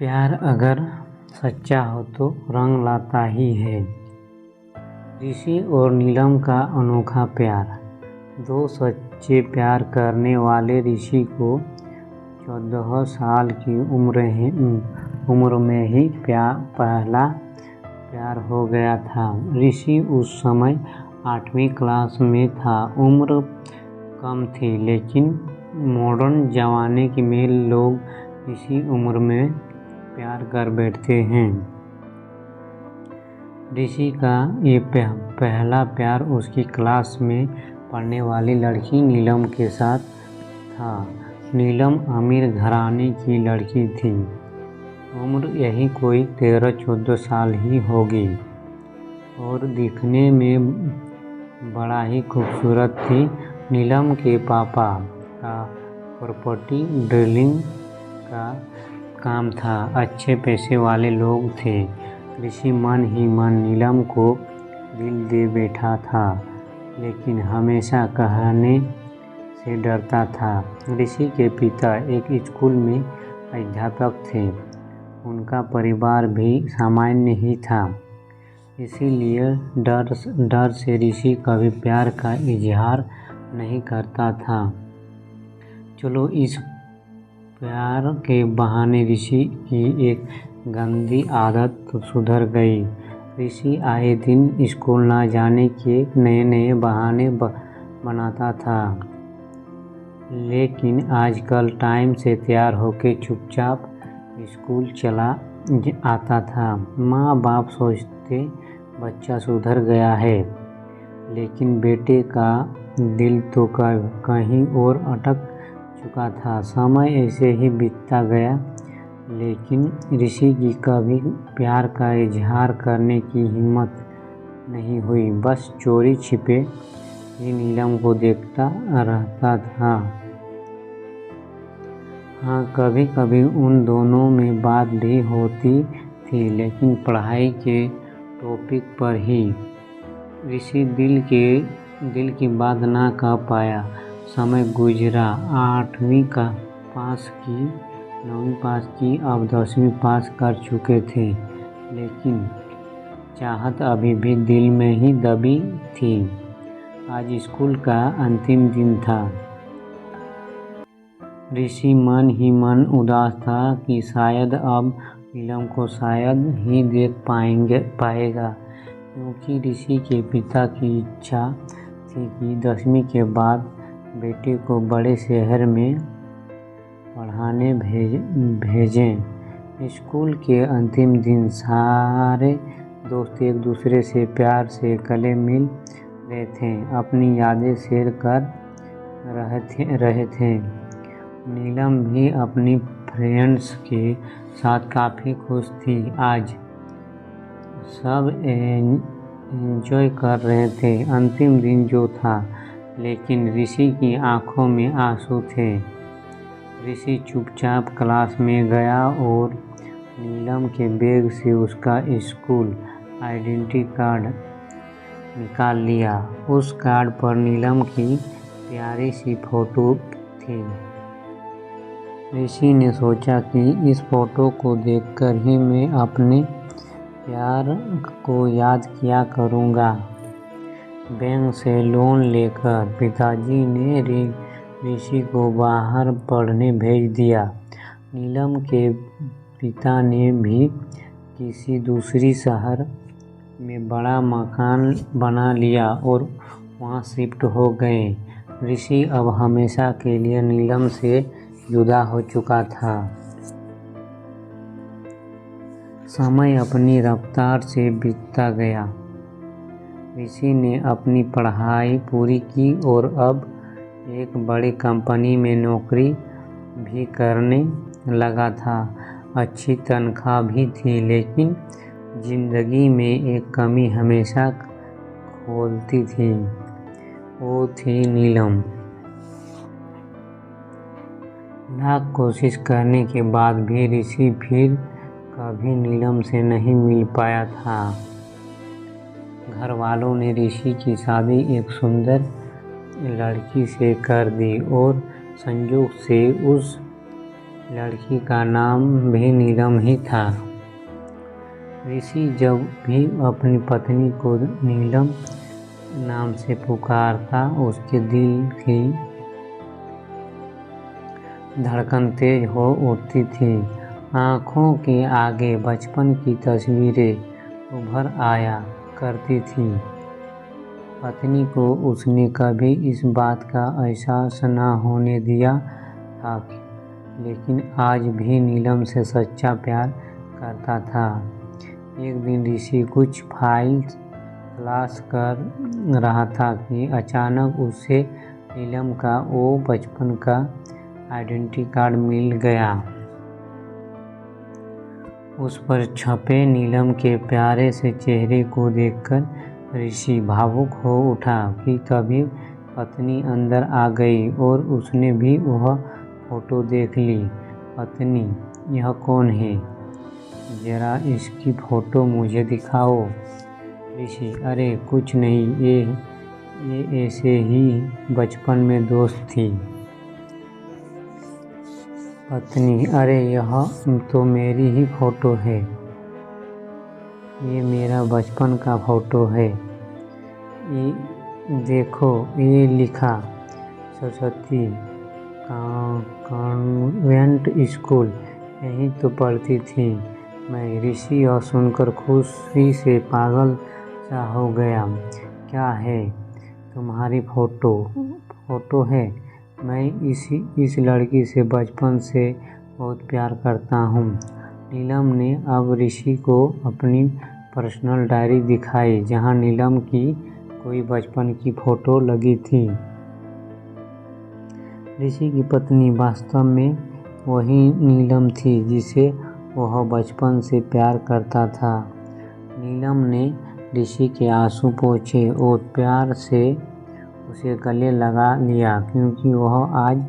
प्यार अगर सच्चा हो तो रंग लाता ही है। ऋषि और नीलम का अनोखा प्यार। दो सच्चे प्यार करने वाले ऋषि को 14 साल की उम्र में ही पहला प्यार हो गया था। ऋषि उस समय 8वीं क्लास में था। उम्र कम थी, लेकिन मॉडर्न ज़माने में लोग इसी उम्र में प्यार कर बैठते हैं। ऋषि का ये पहला प्यार उसकी क्लास में पढ़ने वाली लड़की नीलम के साथ था। नीलम अमीर घराने की लड़की थी। उम्र यही कोई 13-14 साल ही होगी और दिखने में बड़ा ही खूबसूरत थी। नीलम के पापा का प्रॉपर्टी डीलिंग का काम था। अच्छे पैसे वाले लोग थे। ऋषि मन ही मन नीलम को दिल दे बैठा था, लेकिन हमेशा कहने से डरता था। ऋषि के पिता एक स्कूल में अध्यापक थे। उनका परिवार भी सामान्य ही था, इसीलिए डर से ऋषि कभी प्यार का इजहार नहीं करता था। चलो, इस प्यार के बहाने ऋषि की एक गंदी आदत तो सुधर गई। ऋषि आए दिन स्कूल ना जाने के नए बहाने बनाता था, लेकिन आजकल टाइम से तैयार होकर चुपचाप स्कूल चला आता था। माँ बाप सोचते बच्चा सुधर गया है, लेकिन बेटे का दिल तो कहीं और अटक चुका था। समय ऐसे ही बीतता गया, लेकिन ऋषि की कभी प्यार का इजहार करने की हिम्मत नहीं हुई। बस चोरी छिपे ही नीलम को देखता रहता था। हाँ, कभी कभी उन दोनों में बात भी होती थी, लेकिन पढ़ाई के टॉपिक पर ही। ऋषि दिल की बात ना कह पाया। समय गुजरा। 8वीं का पास की, 9वीं पास की, अब 10वीं पास कर चुके थे, लेकिन चाहत अभी भी दिल में ही दबी थी। आज स्कूल का अंतिम दिन था। ऋषि मन ही मन उदास था कि शायद अब नीलम को शायद ही देख पाएगा, क्योंकि ऋषि के पिता की इच्छा थी कि 10वीं के बाद बेटे को बड़े शहर में पढ़ाने भेजें। स्कूल के अंतिम दिन सारे दोस्त एक दूसरे से प्यार से गले मिल रहे थे, अपनी यादें शेयर कर रहे थे। नीलम भी अपनी फ्रेंड्स के साथ काफ़ी खुश थी। आज सब एंजॉय कर रहे थे अंतिम दिन जो था, लेकिन ऋषि की आंखों में आंसू थे। ऋषि चुपचाप क्लास में गया और नीलम के बैग से उसका स्कूल आइडेंटिटी कार्ड निकाल लिया। उस कार्ड पर नीलम की प्यारी सी फोटो थी। ऋषि ने सोचा कि इस फोटो को देखकर ही मैं अपने प्यार को याद किया करूँगा। बैंक से लोन लेकर पिताजी ने ऋषि को बाहर पढ़ने भेज दिया। नीलम के पिता ने भी किसी दूसरी शहर में बड़ा मकान बना लिया और वहाँ शिफ्ट हो गए। ऋषि अब हमेशा के लिए नीलम से जुदा हो चुका था। समय अपनी रफ्तार से बीतता गया। ऋषि ने अपनी पढ़ाई पूरी की और अब एक बड़ी कंपनी में नौकरी भी करने लगा था। अच्छी तनख्वाह भी थी, लेकिन जिंदगी में एक कमी हमेशा खौलती थी। वो थी नीलम। लाख कोशिश करने के बाद भी ऋषि फिर कभी नीलम से नहीं मिल पाया था। घर वालों ने ऋषि की शादी एक सुंदर लड़की से कर दी और संयोग से उस लड़की का नाम भी नीलम ही था। ऋषि जब भी अपनी पत्नी को नीलम नाम से पुकारता, उसके दिल की धड़कन तेज हो उठती थी। आँखों के आगे बचपन की तस्वीरें उभर आया करती थी। पत्नी को उसने कभी इस बात का एहसास न होने दिया था, लेकिन आज भी नीलम से सच्चा प्यार करता था। एक दिन ऋषि कुछ फाइल तलाश कर रहा था कि अचानक उसे नीलम का वो बचपन का आइडेंटिटी कार्ड मिल गया। उस पर छपे नीलम के प्यारे से चेहरे को देखकर ऋषि भावुक हो उठा कि तभी पत्नी अंदर आ गई और उसने भी वह फोटो देख ली। पत्नी, यह कौन है? जरा इसकी फोटो मुझे दिखाओ। ऋषि, अरे कुछ नहीं, ये ऐसे ही बचपन में दोस्त थी। पत्नी, अरे यह तो मेरी ही फोटो है। ये मेरा बचपन का फोटो है। ये देखो, ये लिखा सरस्वती कॉन्वेंट स्कूल, यहीं तो पढ़ती थी मैं। ऋषि यह सुनकर खुशी से पागल सा हो गया। क्या है? तुम्हारी फोटो है? मैं इस लड़की से बचपन से बहुत प्यार करता हूँ। नीलम ने अब ऋषि को अपनी पर्सनल डायरी दिखाई, जहाँ नीलम की कोई बचपन की फोटो लगी थी। ऋषि की पत्नी वास्तव में वही नीलम थी जिसे वह बचपन से प्यार करता था। नीलम ने ऋषि के आंसू पोंछे और प्यार से उसे गले लगा लिया, क्योंकि वह आज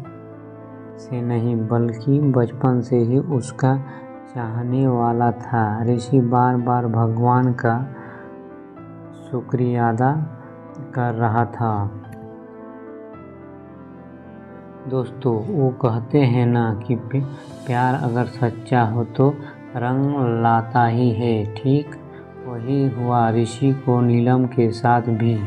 से नहीं बल्कि बचपन से ही उसका चाहने वाला था। ऋषि बार बार भगवान का शुक्रिया अदा कर रहा था। दोस्तों, वो कहते हैं ना कि प्यार अगर सच्चा हो तो रंग लाता ही है। ठीक वही हुआ ऋषि को नीलम के साथ भी।